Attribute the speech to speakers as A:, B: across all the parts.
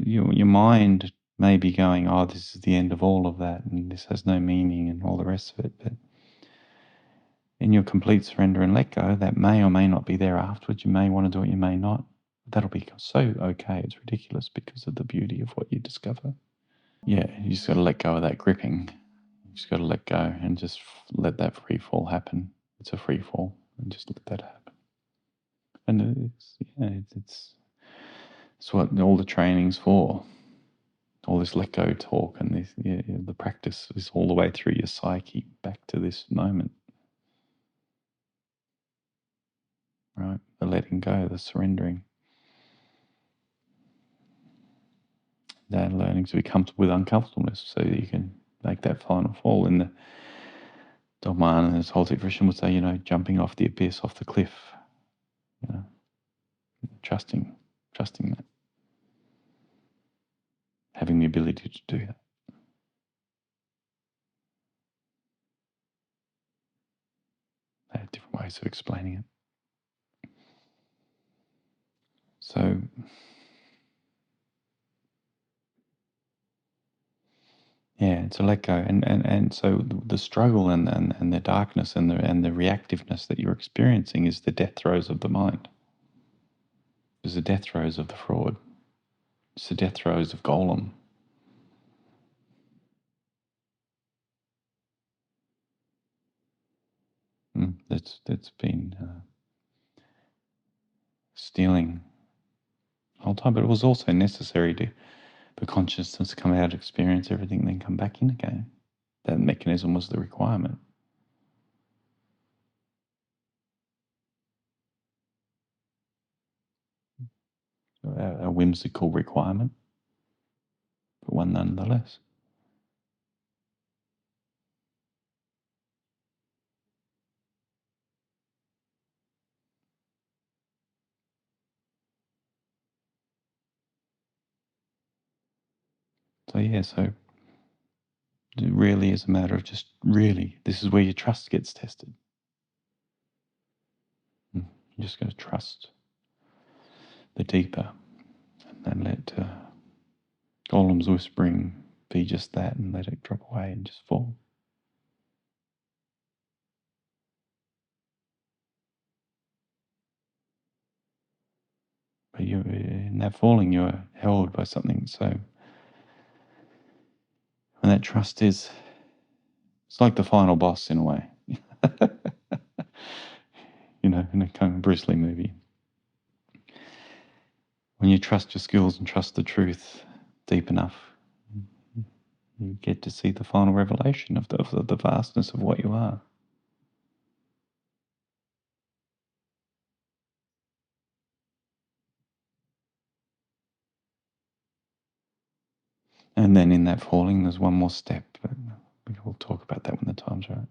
A: your mind may be going, oh, this is the end of all of that, and this has no meaning, and all the rest of it. But in your complete surrender and let go, that may or may not be there afterwards. You may want to do it, you may not. That'll be so okay. It's ridiculous because of the beauty of what you discover. Yeah, you just got to let go of that gripping. You just got to let go and just let that free fall happen. It's a free fall, and just let that happen. And it's what all the training's for. All this let go talk and this, the practice is all the way through your psyche back to this moment, right? The letting go, the surrendering, that learning to be comfortable with uncomfortableness, so that you can make that final fall. In the Dhamma and the Holy Christian would say, jumping off the abyss, off the cliff, trusting that, having the ability to do that. They have different ways of explaining it. So, yeah, to let go, and so the struggle and the darkness and the reactiveness that you're experiencing is the death throes of the mind. It's the death throes of the fraud. It's the death throes of Golem. That's been stealing the whole time, but it was also necessary for consciousness to come out, experience everything, and then come back in again. That mechanism was the requirement. A whimsical requirement, but one nonetheless. So it really is a matter of just really, this is where your trust gets tested. You're just going to trust the deeper and let Golem's whispering be just that, and let it drop away and just fall. But in that falling, you're held by something. So, and that trust it's like the final boss in a way. In a kind of Bruce Lee movie. When you trust your skills and trust the truth deep enough, you get to see the final revelation of the vastness of what you are. And then in that falling, there's one more step, but we'll talk about that when the time's right.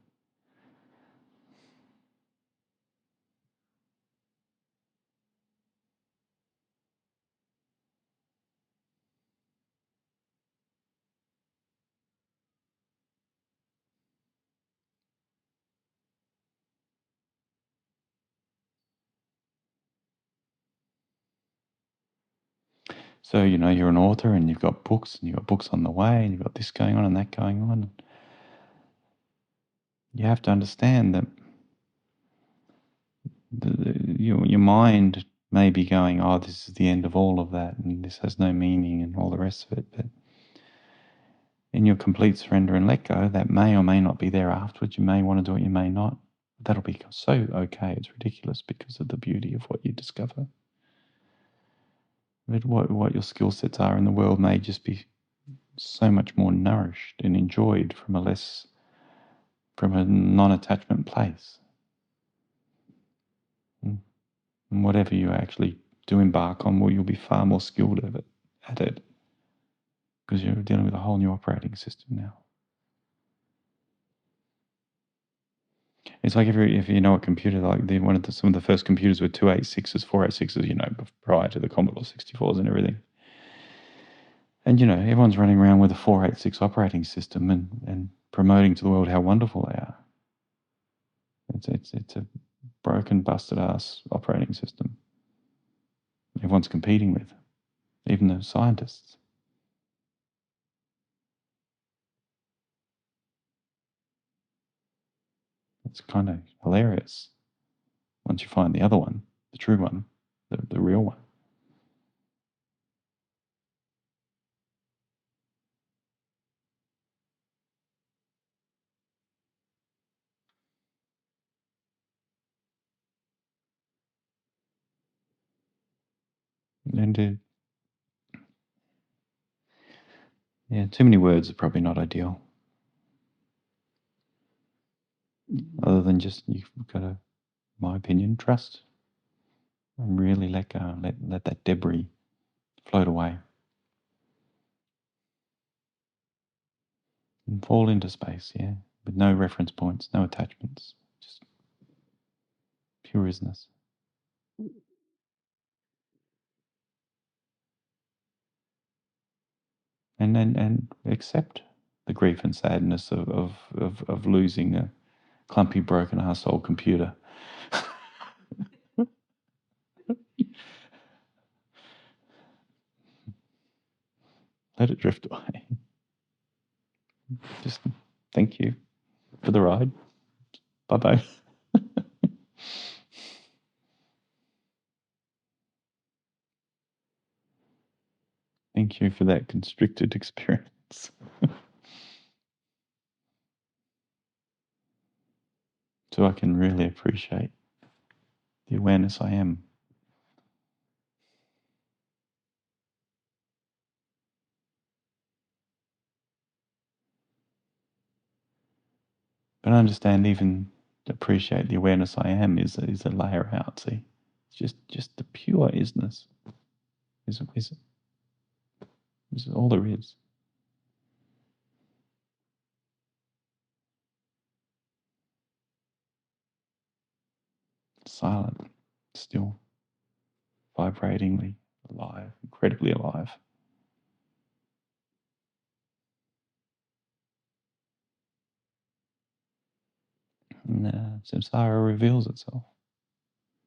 A: So, you're an author and you've got books and you've got books on the way and you've got this going on and that going on. You have to understand that your mind may be going, oh, this is the end of all of that and this has no meaning and all the rest of it. But in your complete surrender and let go, that may or may not be there afterwards. You may want to do it, you may not. That'll be so okay. It's ridiculous because of the beauty of what you discover. But what your skill sets are in the world may just be so much more nourished and enjoyed from a non-attachment place. And whatever you actually do embark on, well, you'll be far more skilled at it because you're dealing with a whole new operating system now. It's like if you know a computer, like some of the first computers were 286s, 486s, prior to the Commodore 64s and everything. And everyone's running around with a 486 operating system and promoting to the world how wonderful they are. It's a broken, busted ass operating system everyone's competing with. even the scientists. It's kind of hilarious once you find the other one, the true one, the real one. And yeah, too many words are probably not ideal. Other than just you've got to, my opinion, trust and really let go, let that debris float away and fall into space. Yeah, with no reference points, no attachments, just pure isness. And accept the grief and sadness of losing a clumpy, broken ass old computer. Let it drift away. Just thank you for the ride. Bye bye. Thank you for that constricted experience. So I can really appreciate the awareness I am. But I understand, even appreciate the awareness I am is a layer out. See, it's just the pure isness is all there is. Silent, still, vibratingly alive, incredibly alive. And samsara reveals itself.